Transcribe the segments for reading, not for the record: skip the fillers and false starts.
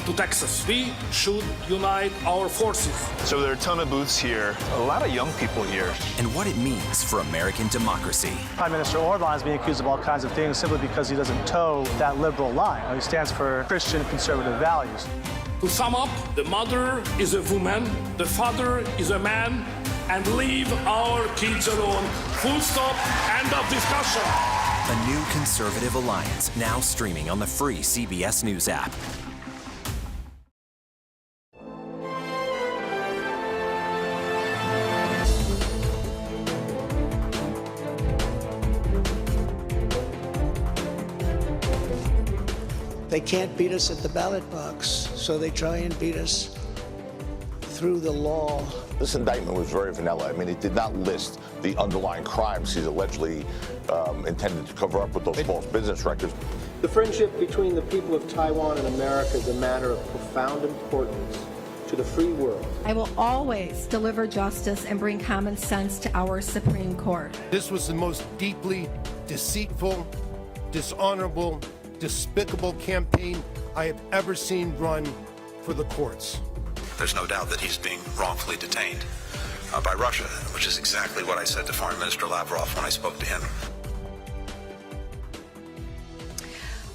come to Texas. We should unite our forces. So there are a ton of booths here, a lot of young people here. And what it means for American democracy. Prime Minister Orban is being accused of all kinds of things simply because he doesn't toe that liberal line. He stands for Christian conservative values. To sum up, the mother is a woman, the father is a man, and leave our kids alone. Full stop, end of discussion. A new conservative alliance now streaming on the free CBS News app. They can't beat us at the ballot box, so they try and beat us through the law. This indictment was very vanilla. I mean, it did not list the underlying crimes he's allegedly intended to cover up with those false business records. The friendship between the people of Taiwan and America is a matter of profound importance to the free world. I will always deliver justice and bring common sense to our Supreme Court. This was the most deeply deceitful, dishonorable, despicable campaign I have ever seen run for the courts. There's no doubt that he's being wrongfully detained by Russia, which is exactly what I said to Foreign Minister Lavrov when I spoke to him.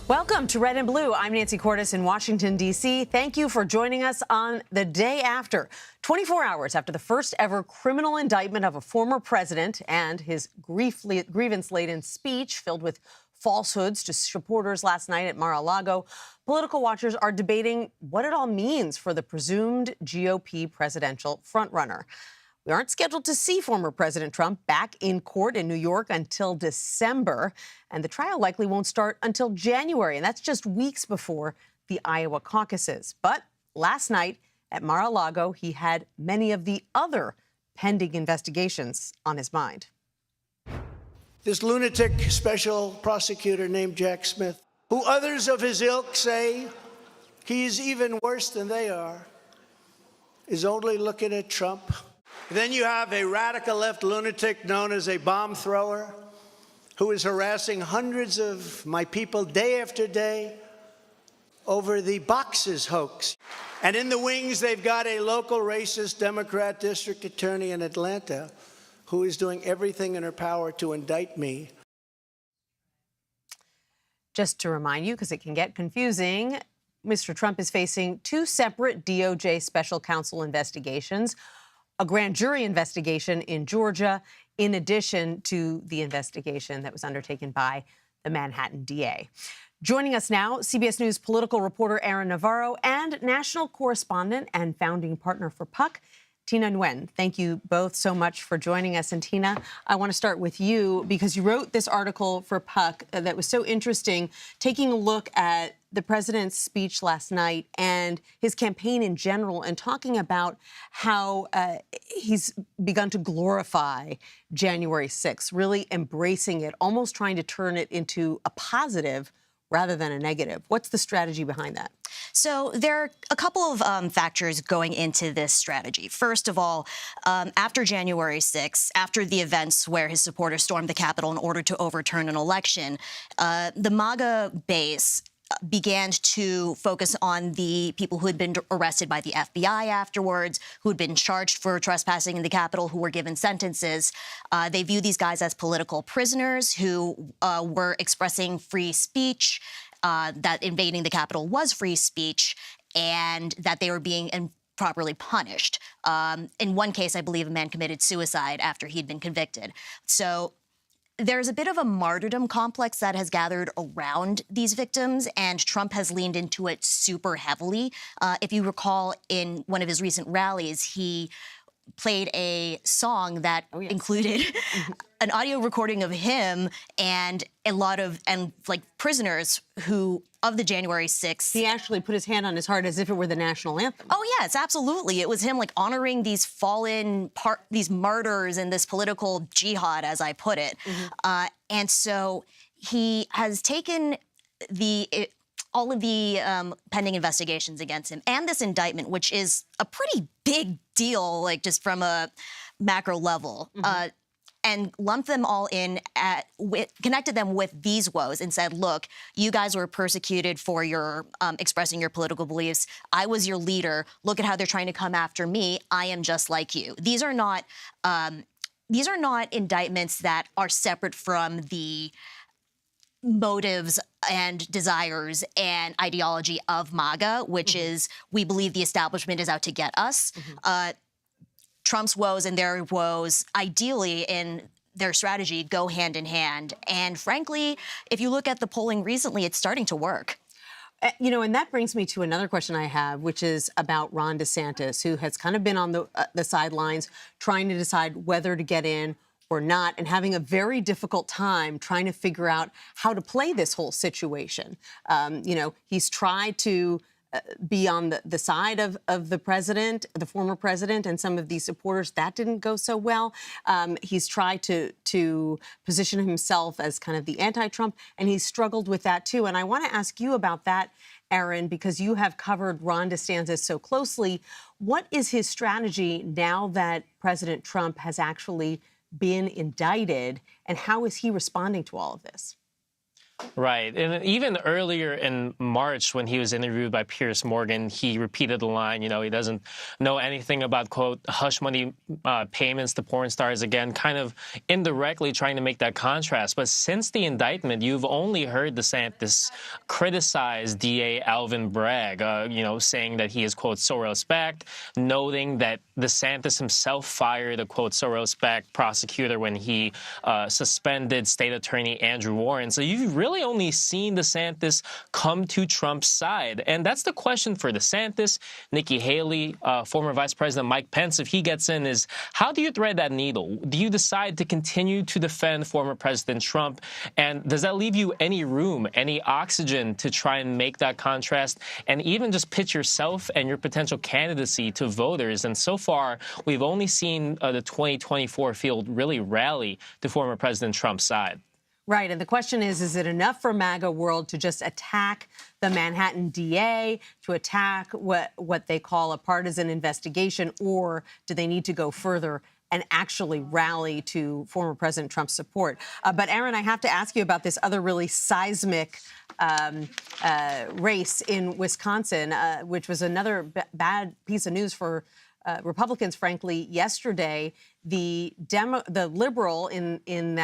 Welcome to Red and Blue. I'm Nancy Cordes in Washington, D.C. Thank you for joining us on the day after, 24 hours after the first ever criminal indictment of a former president and his grievance-laden speech filled with falsehoods to supporters last night at Mar-a-Lago. Political watchers are debating what it all means for the presumed GOP presidential frontrunner. We aren't scheduled to see former President Trump back in court in New York until December, and the trial likely won't start until January, and that's just weeks before the Iowa caucuses. But last night at Mar-a-Lago, he had many of the other pending investigations on his mind. This lunatic special prosecutor named Jack Smith, who others of his ilk say he's even worse than they are, is only looking at Trump. Then you have a radical left lunatic known as a bomb thrower who is harassing hundreds of my people day after day over the boxes hoax. And in the wings, they've got a local racist Democrat district attorney in Atlanta who is doing everything in her power to indict me. Just to remind you, because it can get confusing, Mr. Trump is facing two separate DOJ special counsel investigations, a grand jury investigation in Georgia, in addition to the investigation that was undertaken by the Manhattan DA. Joining us now, CBS News political reporter Aaron Navarro and national correspondent and founding partner for Puck, Tina Nguyen. Thank you both so much for joining us. And Tina, I want to start with you because you wrote this article for Puck that was so interesting, taking a look at the president's speech last night and his campaign in general and talking about how he's begun to glorify January 6th, really embracing it, almost trying to turn it into a positive rather than a negative. What's the strategy behind that? So there are a couple of factors going into this strategy. First of all, after January 6th, after the events where his supporters stormed the Capitol in order to overturn an election, the MAGA base began to focus on the people who had been arrested by the FBI afterwards, who had been charged for trespassing in the Capitol, who were given sentences. They view these guys as political prisoners who were expressing free speech, that invading the Capitol was free speech, and that they were being improperly punished. In one case, I believe a man committed suicide after he'd been convicted. So there's a bit of a martyrdom complex that has gathered around these victims, and Trump has leaned into it super heavily. If you recall, in one of his recent rallies, he played a song that included an audio recording of him and a lot of prisoners who of the January 6th. He actually put his hand on his heart as if it were the national anthem. Oh yes, absolutely. It was him honoring these fallen these martyrs in this political jihad, as I put it. And so he has taken all of the pending investigations against him and this indictment, which is a pretty big deal, just from a macro level. and lumped them all in, connected them with these woes and said, look, you guys were persecuted for your expressing your political beliefs. I was your leader. Look at how they're trying to come after me. I am just like you. These are not indictments that are separate from the motives and desires and ideology of MAGA, which is, we believe the establishment is out to get us. Trump's woes and their woes, ideally in their strategy, go hand in hand. And frankly, if you look at the polling recently, it's starting to work. You know, and that brings me to another question I have, which is about Ron DeSantis, who has kind of been on the sidelines trying to decide whether to get in or not, and having a very difficult time trying to figure out how to play this whole situation. You know, he's tried to be on the side of the president, the former president, and some of these supporters. That didn't go so well. He's tried to position himself as kind of the anti-Trump, and he's struggled with that too. And I want to ask you about that, Aaron, because you have covered Ron DeSantis so closely. What is his strategy now that President Trump has actually been indicted, and how is he responding to all of this? Right. And even earlier in March, when he was interviewed by Piers Morgan, he repeated the line, you know, he doesn't know anything about, quote, hush money payments to porn stars, again, kind of indirectly trying to make that contrast. But since the indictment, you've only heard DeSantis criticize DA Alvin Bragg, you know, saying that he is, quote, Soros-backed, noting that DeSantis himself fired a, quote, Soros-backed prosecutor when he suspended State Attorney Andrew Warren. So you've really only seen DeSantis come to Trump's side. And that's the question for DeSantis, Nikki Haley, former Vice President Mike Pence, if he gets in, is how do you thread that needle? Do you decide to continue to defend former President Trump? And does that leave you any room, any oxygen to try and make that contrast and even just pitch yourself and your potential candidacy to voters? And so far, we've only seen the 2024 field really rally to former President Trump's side. Right. And the question is it enough for MAGA world to just attack the Manhattan DA, to attack what they call a partisan investigation, or do they need to go further and actually rally to former President Trump's support? But, Aaron, I have to ask you about this other really seismic race in Wisconsin, which was another bad piece of news for Republicans, frankly. Yesterday, the liberal in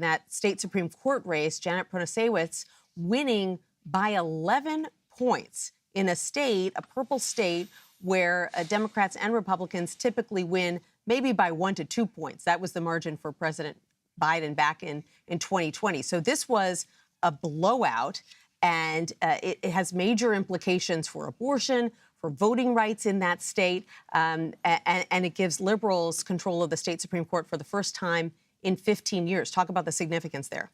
that state Supreme Court race, Janet Protasewicz, winning by 11 points in a state, a purple state, where Democrats and Republicans typically win maybe by 1 to 2 points. That was the margin for President Biden back in 2020. So this was a blowout, and it has major implications for abortion, for voting rights in that state, and it gives liberals control of the state Supreme Court for the first time in 15 years. Talk about the significance there.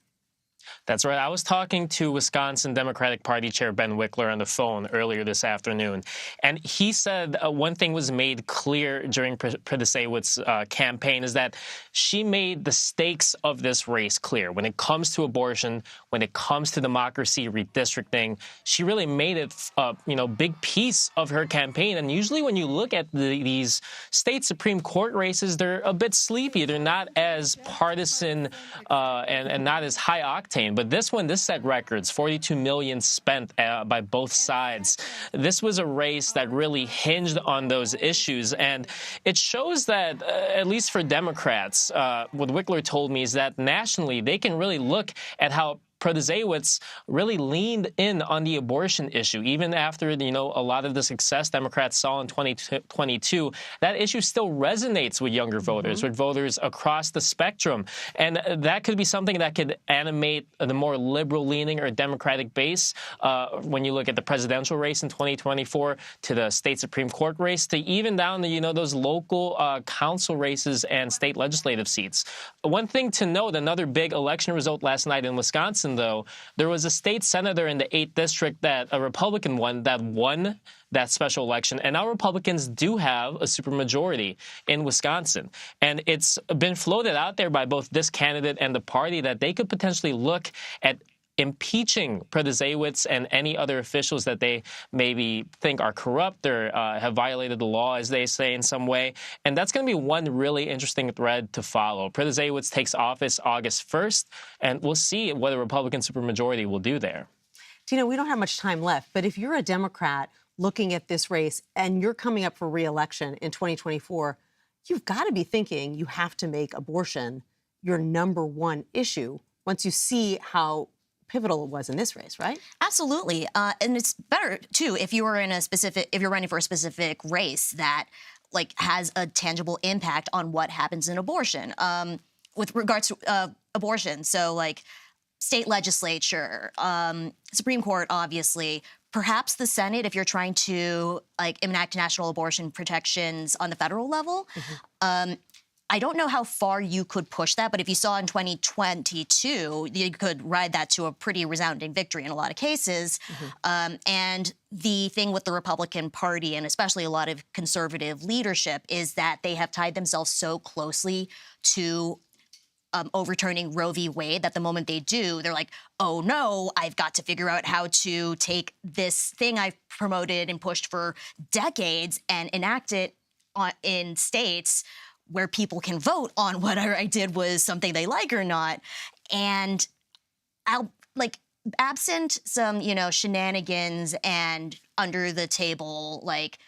That's right. I was talking to Wisconsin Democratic Party Chair Ben Wickler on the phone earlier this afternoon, and he said one thing was made clear during Protasewicz's campaign is that she made the stakes of this race clear. When it comes to abortion, when it comes to democracy, redistricting, she really made it a big piece of her campaign. And usually when you look at these state Supreme Court races, they're a bit sleepy. They're not as partisan and not as high octane. But this one, this set records, $42 million spent by both sides. This was a race that really hinged on those issues. And it shows that, at least for Democrats, what Wickler told me is that nationally, they can really look at how Protasewicz really leaned in on the abortion issue. Even after, a lot of the success Democrats saw in 2022, that issue still resonates with younger voters, with voters across the spectrum. And that could be something that could animate the more liberal-leaning or Democratic base when you look at the presidential race in 2024 to the state Supreme Court race to even down to, those local council races and state legislative seats. One thing to note, another big election result last night in Wisconsin, though, there was a state senator in the 8th district that a Republican won that special election. And now Republicans do have a supermajority in Wisconsin. And it's been floated out there by both this candidate and the party that they could potentially look at impeaching Protasewicz and any other officials that they maybe think are corrupt or have violated the law, as they say, in some way. And that's going to be one really interesting thread to follow. Protasewicz takes office August 1st, and we'll see what a Republican supermajority will do there. Tina, we don't have much time left, but if you're a Democrat looking at this race and you're coming up for re-election in 2024, you've got to be thinking you have to make abortion your number one issue once you see how pivotal it was in this race, right? Absolutely. And it's better, too, if you're running for a specific race that, like, has a tangible impact on what happens in abortion. With regards to abortion, so, like, state legislature, Supreme Court, obviously, perhaps the Senate, if you're trying to, like, enact national abortion protections on the federal level. I don't know how far you could push that, but if you saw in 2022, you could ride that to a pretty resounding victory in a lot of cases. And the thing with the Republican Party, and especially a lot of conservative leadership, is that they have tied themselves so closely to overturning Roe v. Wade that the moment they do, they're like, oh no, I've got to figure out how to take this thing I've promoted and pushed for decades and enact it in states where people can vote on whether I did was something they like or not. And absent some, shenanigans and under the table, like,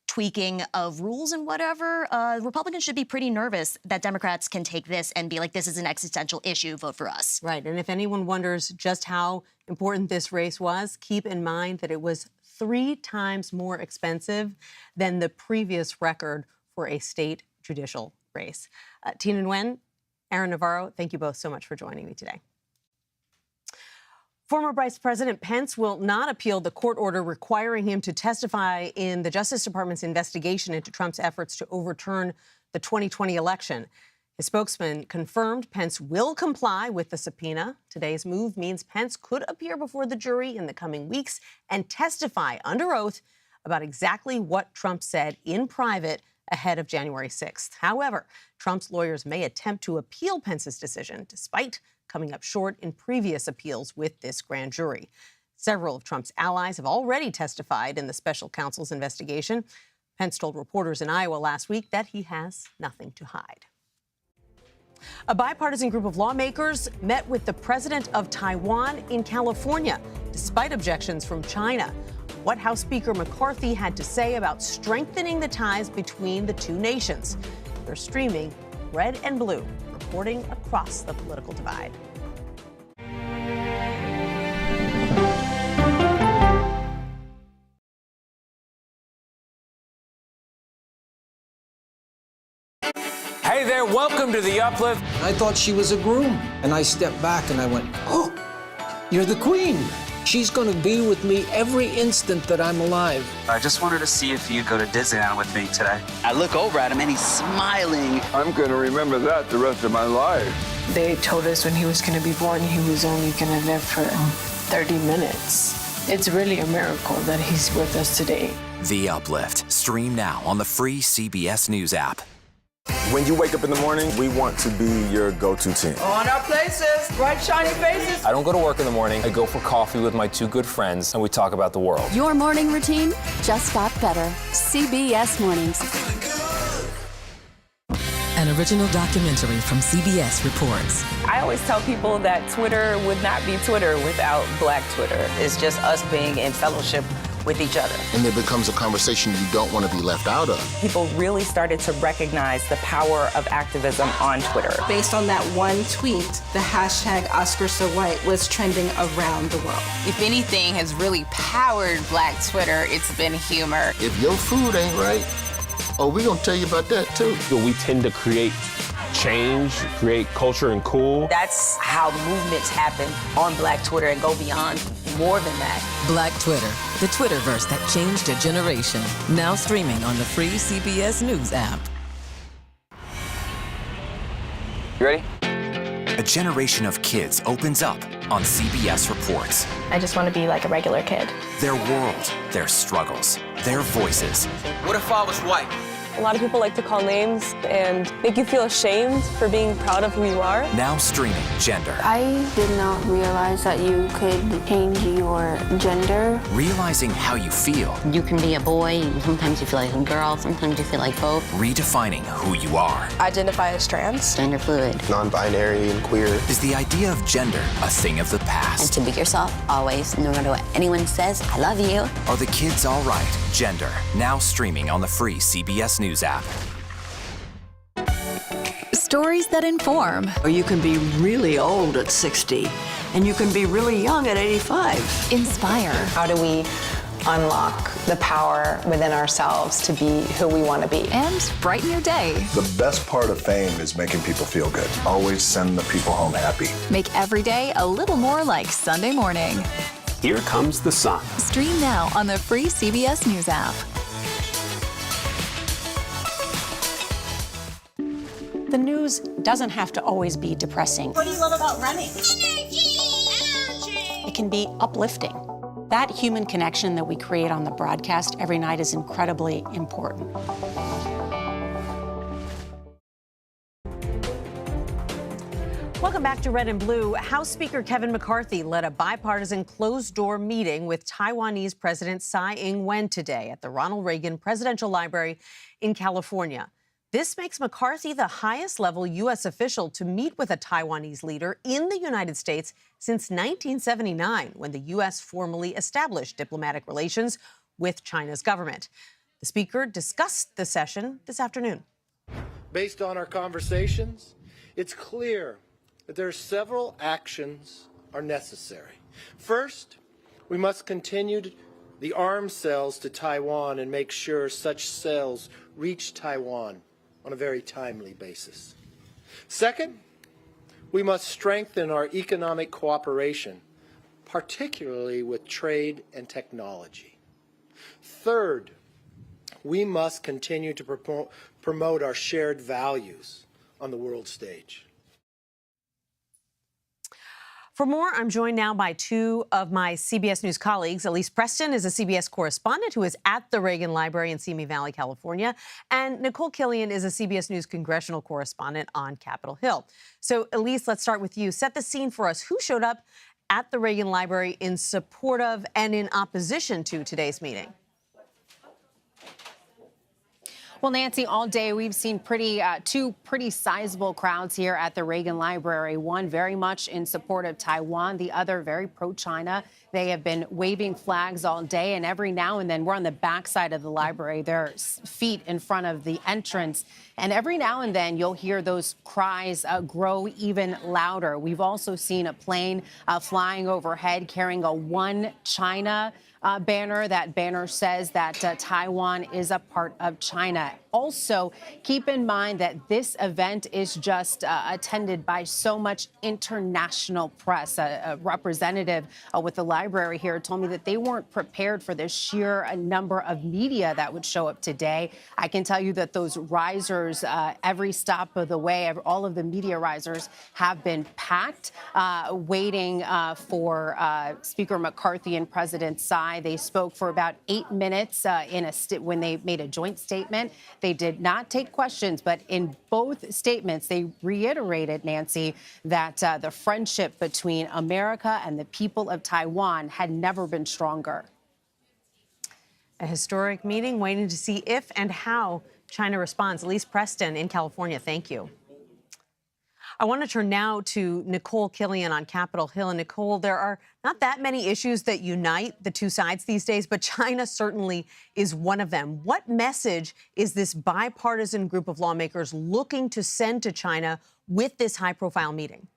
tweaking of rules and whatever, Republicans should be pretty nervous that Democrats can take this and be like, this is an existential issue, vote for us. Right, and if anyone wonders just how important this race was, keep in mind that it was 3 times more expensive than the previous record for a state judicial race. Tina Nguyen, Aaron Navarro, thank you both so much for joining me today. Former Vice President Pence will not appeal the court order requiring him to testify in the Justice Department's investigation into Trump's efforts to overturn the 2020 election. His spokesman confirmed Pence will comply with the subpoena. Today's move means Pence could appear before the jury in the coming weeks and testify under oath about exactly what Trump said in private ahead of January 6th. However, Trump's lawyers may attempt to appeal Pence's decision, despite coming up short in previous appeals with this grand jury. Several of Trump's allies have already testified in the special counsel's investigation. Pence told reporters in Iowa last week that he has nothing to hide. A bipartisan group of lawmakers met with the president of Taiwan in California, despite objections from China. What House Speaker McCarthy had to say about strengthening the ties between the two nations. They're streaming Red and Blue, reporting across the political divide. Hey there, welcome to The Uplift. I thought she was a groom, and I stepped back and I went, oh, you're the queen. She's going to be with me every instant that I'm alive. I just wanted to see if you'd go to Disneyland with me today. I look over at him and he's smiling. I'm going to remember that the rest of my life. They told us when he was going to be born, he was only going to live for 30 minutes. It's really a miracle that he's with us today. The Uplift. Stream now on the free CBS News app. When you wake up in the morning, we want to be your go-to team. On our places, bright shiny faces. I don't go to work in the morning. I go for coffee with my 2 good friends, and we talk about the world. Your morning routine just got better. CBS Mornings. An original documentary from CBS reports. I always tell people that Twitter would not be Twitter without Black Twitter. It's just us being in fellowship with each other. And there becomes a conversation you don't want to be left out of. People really started to recognize the power of activism on Twitter. Based on that one tweet, the hashtag #OscarSoWhite was trending around the world. If anything has really powered Black Twitter, it's been humor. If your food ain't right, oh, we're going to tell you about that too. We tend to create change, create culture and cool. That's how movements happen on Black Twitter and go beyond more than that. Black Twitter, the Twitterverse that changed a generation. Now streaming on the free CBS News app. You ready? A generation of kids opens up on CBS Reports. I just want to be like a regular kid. Their world, their struggles, their voices. What if I was white? A lot of people like to call names and make you feel ashamed for being proud of who you are. Now streaming Gender. I did not realize that you could change your gender. Realizing how you feel. You can be a boy, sometimes you feel like a girl, sometimes you feel like both. Redefining who you are. Identify as trans. Gender fluid. Non-binary and queer. Is the idea of gender a thing of the past? And to be yourself, always, no matter what anyone says, I love you. Are the kids all right? Gender. Now streaming on the free CBS News app. Stories that inform. Or you can be really old at 60, and you can be really young at 85. Inspire. How do we unlock the power within ourselves to be who we want to be? And brighten your day. The best part of fame is making people feel good. Always send the people home happy. Make every day a little more like Sunday morning. Here comes the sun. Stream now on the free CBS News app. The news doesn't have to always be depressing. What do you love about running? It can be uplifting. That human connection that we create on the broadcast every night is incredibly important. Welcome back to Red and Blue. House Speaker Kevin McCarthy led a bipartisan closed-door meeting with Taiwanese President Tsai Ing-wen today at the Ronald Reagan Presidential Library in California. This makes McCarthy the highest-level U.S. official to meet with a Taiwanese leader in the United States since 1979, when the U.S. formally established diplomatic relations with China's government. The speaker discussed the session this afternoon. Based on our conversations, it's clear that there are several actions are necessary. First, we must continue the arms sales to Taiwan and make sure such sales reach Taiwan on a very timely basis. Second, we must strengthen our economic cooperation, particularly with trade and technology. Third, we must continue to promote our shared values on the world stage. For more, I'm joined now by two of my CBS News colleagues. Elise Preston is a CBS correspondent who is at the Reagan Library in Simi Valley, California. And Nicole Killian is a CBS News congressional correspondent on Capitol Hill. So, Elise, let's start with you. Set the scene for us. Who showed up at the Reagan Library in support of and in opposition to today's meeting? Well, Nancy, all day we've seen two pretty sizable crowds here at the Reagan Library. One very much in support of Taiwan, the other very pro-China. They have been waving flags all day, and every now and then we're on the backside of the library. There are feet in front of the entrance, and every now and then you'll hear those cries grow even louder. We've also seen a plane flying overhead carrying a One China banner. That banner says that Taiwan is a part of China. Also, keep in mind that this event is just attended by so much international press. A representative with the library here told me that they weren't prepared for the sheer number of media that would show up today. I can tell you that those risers, every stop of the way, all of the media risers have been packed, waiting for Speaker McCarthy and President Tsai. They spoke for about 8 minutes when they made a joint statement. They did not take questions, but in both statements, they reiterated, Nancy, that the friendship between America and the people of Taiwan had never been stronger. A historic meeting, waiting to see if and how China responds. Elise Preston in California, thank you. I want to turn now to Nicole Killian on Capitol Hill. And Nicole, there are not that many issues that unite the two sides these days, but China certainly is one of them. What message is this bipartisan group of lawmakers looking to send to China with this high-profile meeting?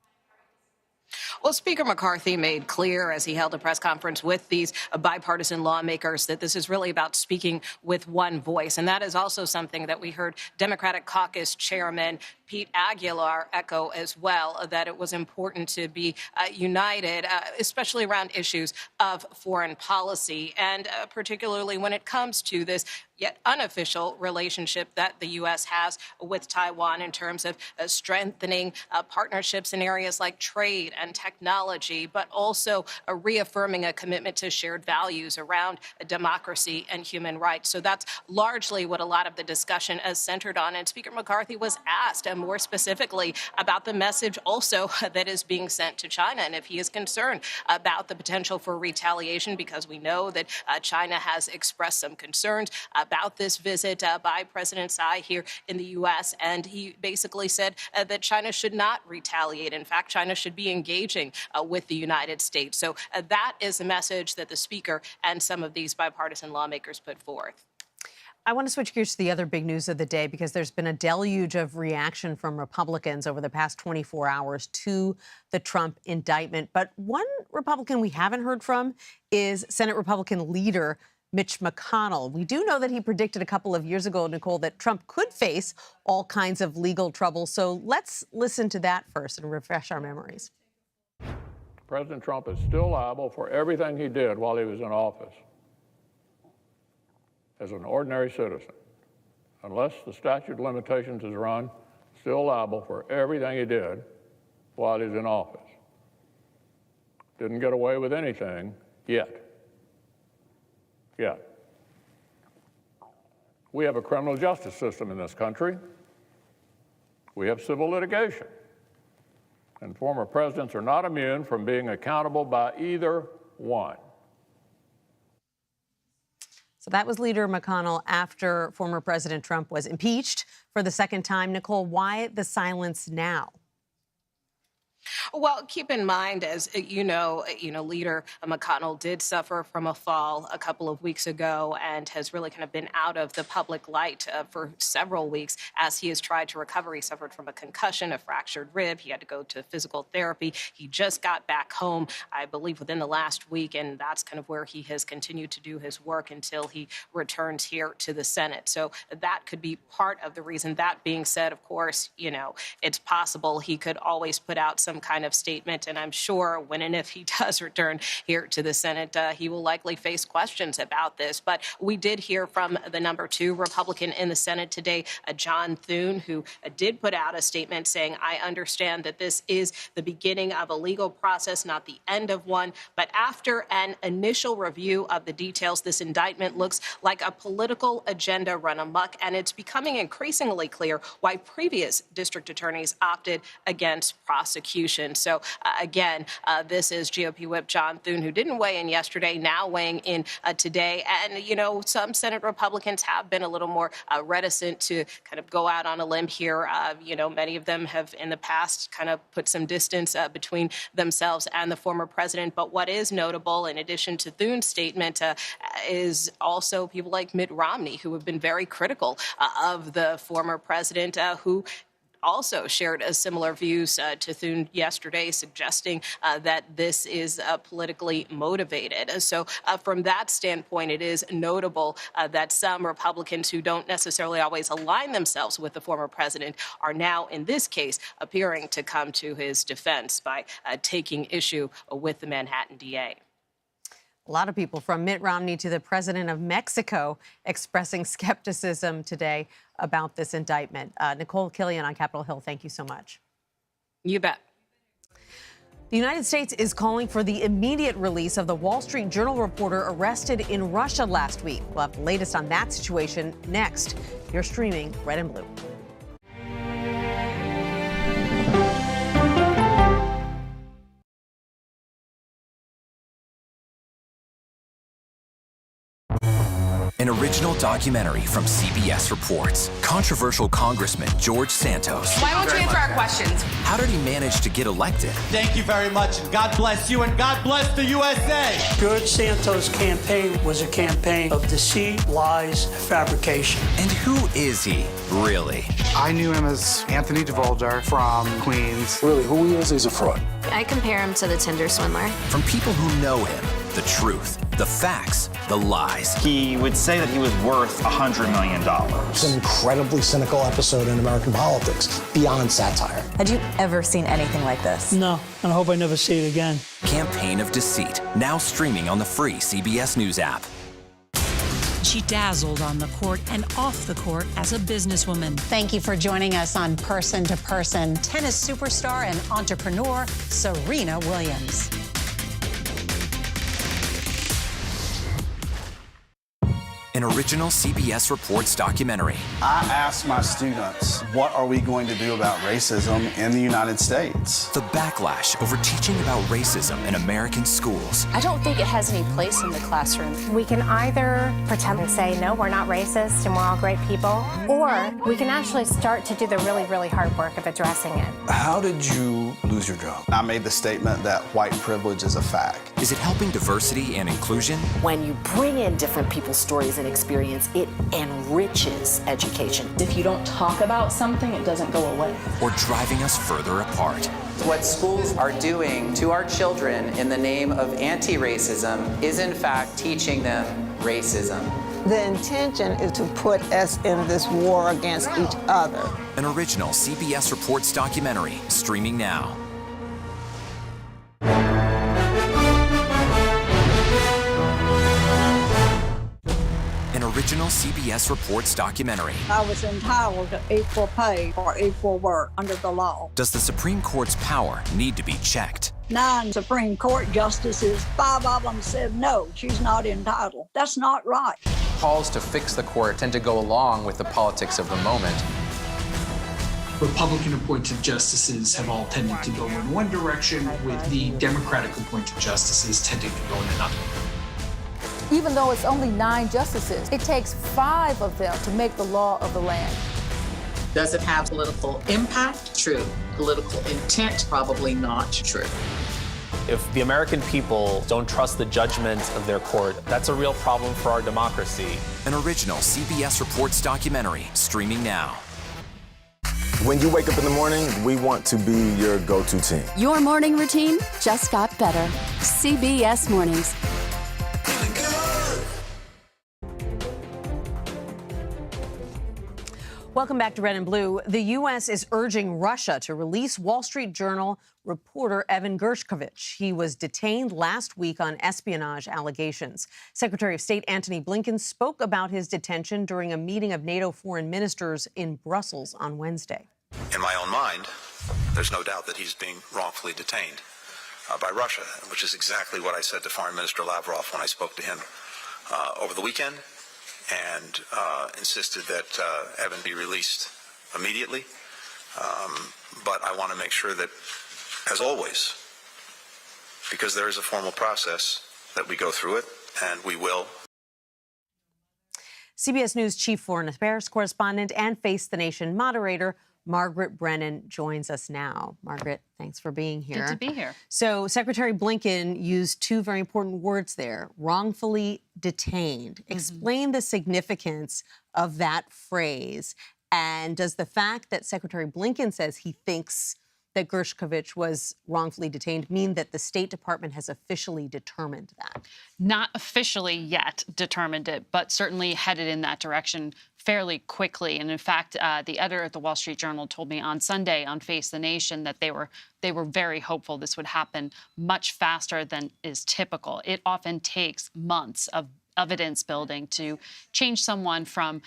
Well, Speaker McCarthy made clear as he held a press conference with these bipartisan lawmakers that this is really about speaking with one voice. And that is also something that we heard Democratic Caucus Chairman Pete Aguilar echo as well, that it was important to be united, especially around issues of foreign policy, and particularly when it comes to this yet unofficial relationship that the U.S. has with Taiwan in terms of strengthening partnerships in areas like trade and technology, but also reaffirming a commitment to shared values around democracy and human rights. So that's largely what a lot of the discussion is centered on. And Speaker McCarthy was asked more specifically about the message also that is being sent to China, and if he is concerned about the potential for retaliation, because we know that China has expressed some concerns about this visit by President Tsai here in the U.S., and he basically said that China should not retaliate. In fact, China should be engaging with the United States. So that is the message that the Speaker and some of these bipartisan lawmakers put forth. I want to switch gears to the other big news of the day, because there's been a deluge of reaction from Republicans over the past 24 hours to the Trump indictment. But one Republican we haven't heard from is Senate Republican leader Mitch McConnell. We do know that he predicted a couple of years ago, Nicole, that Trump could face all kinds of legal trouble. So let's listen to that first and refresh our memories. President Trump is still liable for everything he did while he was in office as an ordinary citizen. Unless the statute of limitations is run, still liable for everything he did while he's in office. Didn't get away with anything yet. We have a criminal justice system in this country. We have civil litigation. And former presidents are not immune from being accountable by either one. So that was Leader McConnell after former President Trump was impeached for the second time. Nicole, why the silence now? Well, keep in mind, as you know, Leader McConnell did suffer from a fall a couple of weeks ago and has really kind of been out of the public light for several weeks as he has tried to recover. He suffered from a concussion, a fractured rib. He had to go to physical therapy. He just got back home, I believe, within the last week, and that's kind of where he has continued to do his work until he returns here to the Senate. So that could be part of the reason. That being said, of course, it's possible he could always put out some kind of statement, and I'm sure when and if he does return here to the Senate, he will likely face questions about this. But we did hear from the number 2 Republican in the Senate today, John Thune, who did put out a statement saying, I understand that this is the beginning of a legal process, not the end of one. But after an initial review of the details, this indictment looks like a political agenda run amok, and it's becoming increasingly clear why previous district attorneys opted against prosecution. So again, this is GOP Whip John Thune, who didn't weigh in yesterday, now weighing in today. And, some Senate Republicans have been a little more reticent to kind of go out on a limb here. Many of them have in the past kind of put some distance between themselves and the former president. But what is notable, in addition to Thune's statement, is also people like Mitt Romney, who have been very critical of the former president, who also shared similar views to Thune yesterday, suggesting that this is politically motivated. So from that standpoint, it is notable that some Republicans who don't necessarily always align themselves with the former president are now, in this case, appearing to come to his defense by taking issue with the Manhattan DA. A lot of people, from Mitt Romney to the president of Mexico, expressing skepticism today about this indictment. Nicole Killian on Capitol Hill, thank you so much. You bet. The United States is calling for the immediate release of the Wall Street Journal reporter arrested in Russia last week. We'll have the latest on that situation next. You're streaming Red and Blue. An original documentary from CBS reports. Controversial Congressman George Santos. Why won't you answer our questions? How did he manage to get elected? Thank you very much, and God bless you, and God bless the USA. George Santos' campaign was a campaign of deceit, lies, fabrication. And who is he, really? I knew him as Anthony DeVolder from Queens. Really, who he is, he's a fraud. I compare him to the Tinder swindler. From people who know him, the truth, the facts, the lies. He would say that he was worth $100 million. It's an incredibly cynical episode in American politics, beyond satire. Had you ever seen anything like this? No, and I hope I never see it again. Campaign of Deceit, now streaming on the free CBS News app. She dazzled on the court and off the court as a businesswoman. Thank you for joining us on Person to Person. Tennis superstar and entrepreneur Serena Williams. An original CBS Reports documentary. I asked my students, what are we going to do about racism in the United States? The backlash over teaching about racism in American schools. I don't think it has any place in the classroom. We can either pretend and say, no, we're not racist and we're all great people, or we can actually start to do the really, really hard work of addressing it. How did you lose your job? I made the statement that white privilege is a fact. Is it helping diversity and inclusion? When you bring in different people's stories and experience, it enriches education. If you don't talk about something, it doesn't go away. Or driving us further apart? What schools are doing to our children in the name of anti-racism is in fact teaching them racism. The intention is to put us in this war against each other. An original CBS Reports documentary, streaming now. An original CBS Reports documentary. I was entitled to equal pay for equal work under the law. Does the Supreme Court's power need to be checked? 9 Supreme Court justices, 5 of them said no, she's not entitled. That's not right. Calls to fix the court tend to go along with the politics of the moment. Republican-appointed justices have all tended to go in one direction, with the Democratic-appointed justices tending to go in another. Even though it's only 9 justices, it takes 5 of them to make the law of the land. Does it have political impact? True. Political intent? Probably not true. If the American people don't trust the judgment of their court, that's a real problem for our democracy. An original CBS Reports documentary, streaming now. When you wake up in the morning, we want to be your go-to team. Your morning routine just got better. CBS Mornings. Welcome back to Red and Blue. The U.S. is urging Russia to release Wall Street Journal reporter Evan Gershkovich. He was detained last week on espionage allegations. Secretary of State Antony Blinken spoke about his detention during a meeting of NATO foreign ministers in Brussels on Wednesday. In my own mind, there's no doubt that he's being wrongfully detained by Russia, which is exactly what I said to Foreign Minister Lavrov when I spoke to him over the weekend, and insisted that Evan be released immediately. But I want to make sure that, as always, because there is a formal process, that we go through it, and we will. CBS News Chief Foreign Affairs Correspondent and Face the Nation moderator Margaret Brennan joins us now. Margaret, thanks for being here. Good to be here. So Secretary Blinken used 2 very important words there, wrongfully detained. Explain the significance of that phrase. And does the fact that Secretary Blinken says he thinks that Gershkovich was wrongfully detained mean that the State Department has officially determined that? Not officially yet determined it, but certainly headed in that direction fairly quickly. And in fact, the editor at the Wall Street Journal told me on Sunday on Face the Nation that they were very hopeful this would happen much faster than is typical. It often takes months of evidence building to change someone from,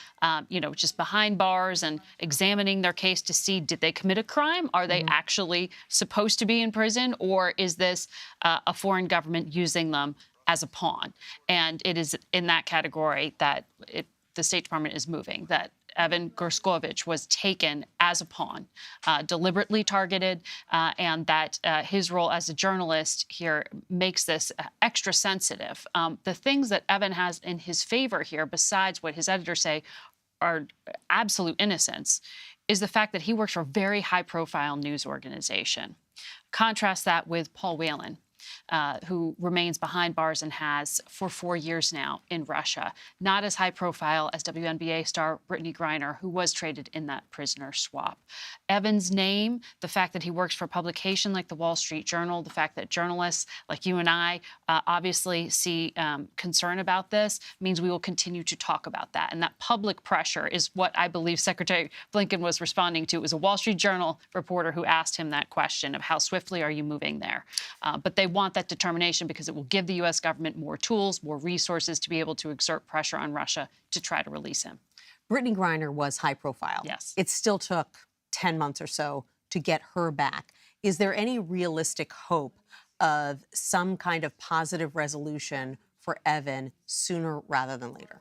just behind bars and examining their case to see, did they commit a crime? Are they actually supposed to be in prison? Or is this a foreign government using them as a pawn? And it is in that category that the State Department is moving, that Evan Gershkovich was taken as a pawn, deliberately targeted, and that his role as a journalist here makes this extra sensitive. The things that Evan has in his favor here, besides what his editors say are absolute innocence, is the fact that he works for a very high-profile news organization. Contrast that with Paul Whelan, who remains behind bars and has for 4 years now in Russia. Not as high profile as WNBA star Brittany Griner, who was traded in that prisoner swap. Evan's name, the fact that he works for a publication like the Wall Street Journal, the fact that journalists like you and I obviously see concern about this, means we will continue to talk about that. And that public pressure is what I believe Secretary Blinken was responding to. It was a Wall Street Journal reporter who asked him that question of how swiftly are you moving there. But they want that determination because it will give the U.S. government more tools, more resources to be able to exert pressure on Russia to try to release him. Brittany Griner was high profile. Yes. It still took 10 months or so to get her back. Is there any realistic hope of some kind of positive resolution for Evan sooner rather than later?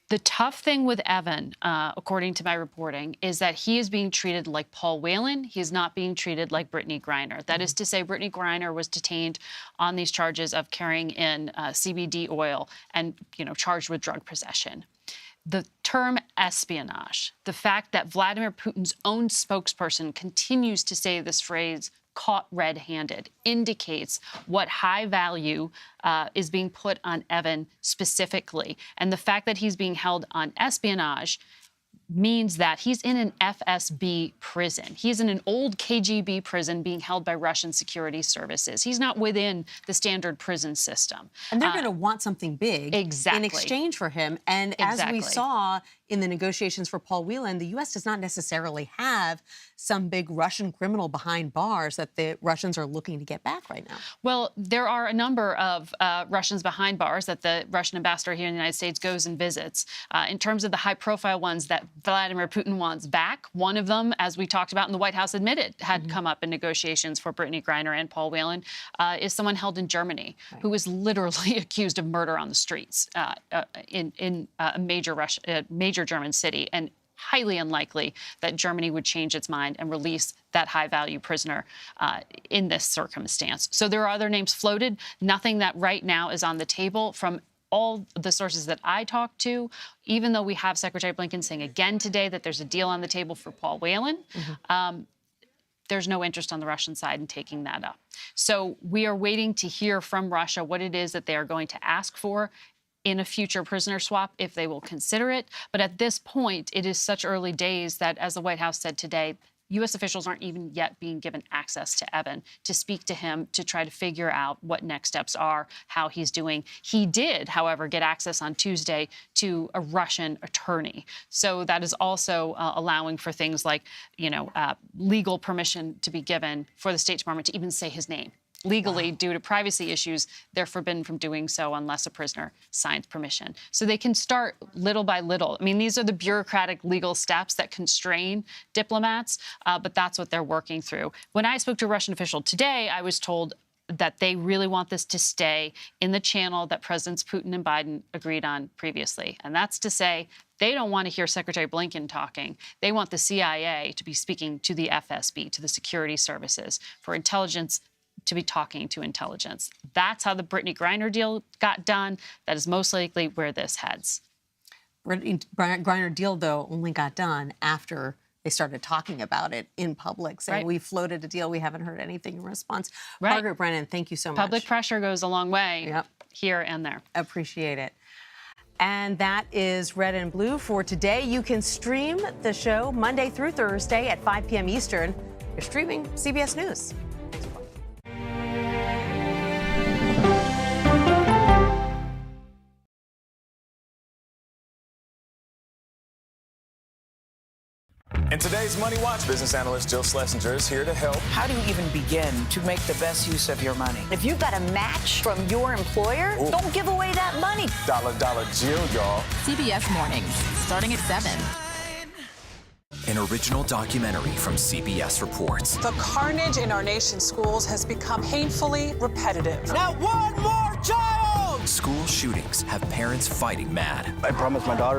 The tough thing with Evan, according to my reporting, is that he is being treated like Paul Whelan. He is not being treated like Brittany Griner. That is to say, Brittany Griner was detained on these charges of carrying in CBD oil and, charged with drug possession. The term espionage, the fact that Vladimir Putin's own spokesperson continues to say this phrase, caught red-handed, indicates what high value is being put on Evan specifically. And the fact that he's being held on espionage means that he's in an FSB prison. He's in an old KGB prison being held by Russian security services. He's not within the standard prison system. And they're going to want something big in exchange for him. And as we saw in the negotiations for Paul Whelan, the U.S. does not necessarily have some big Russian criminal behind bars that the Russians are looking to get back right now. Well, there are a number of Russians behind bars that the Russian ambassador here in the United States goes and visits. In terms of the high-profile ones that Vladimir Putin wants back, one of them, as we talked about and the White House admitted, had come up in negotiations for Brittany Griner and Paul Whelan, is someone held in Germany who was literally accused of murder on the streets in a major German city, and highly unlikely that Germany would change its mind and release that high-value prisoner in this circumstance. So there are other names floated, nothing that right now is on the table from all the sources that I talked to, even though we have Secretary Blinken saying again today that there's a deal on the table for Paul Whelan, there's no interest on the Russian side in taking that up. So we are waiting to hear from Russia what it is that they are going to ask for in a future prisoner swap, if they will consider it. But at this point, it is such early days that, as the White House said today, U.S. officials aren't even yet being given access to Evan to speak to him, to try to figure out what next steps are, how he's doing. He did, however, get access on Tuesday to a Russian attorney. So that is also allowing for things like, legal permission to be given for the State Department to even say his name. Legally, due to privacy issues, they're forbidden from doing so unless a prisoner signs permission. So they can start little by little. I mean, these are the bureaucratic legal steps that constrain diplomats, but that's what they're working through. When I spoke to a Russian official today, I was told that they really want this to stay in the channel that Presidents Putin and Biden agreed on previously. And that's to say, they don't want to hear Secretary Blinken talking. They want the CIA to be speaking to the FSB, to the security services, for intelligence to be talking to intelligence. That's how the Brittany Griner deal got done. That is most likely where this heads. Brittany Griner deal, though, only got done after they started talking about it in public, saying we floated a deal. We haven't heard anything in response. Margaret Brennan, thank you so much. Public pressure goes a long way here and there. Appreciate it. And that is Red and Blue for today. You can stream the show Monday through Thursday at 5 p.m. Eastern. You're streaming CBS News. In today's Money Watch, business analyst Jill Schlesinger is here to help. How do you even begin to make the best use of your money? If you've got a match from your employer, don't give away that money. Dollar Jill, y'all. CBS Mornings, starting at 7. An original documentary from CBS Reports. The carnage in our nation's schools has become painfully repetitive. Not one more child! School shootings have parents fighting mad. I promised my daughter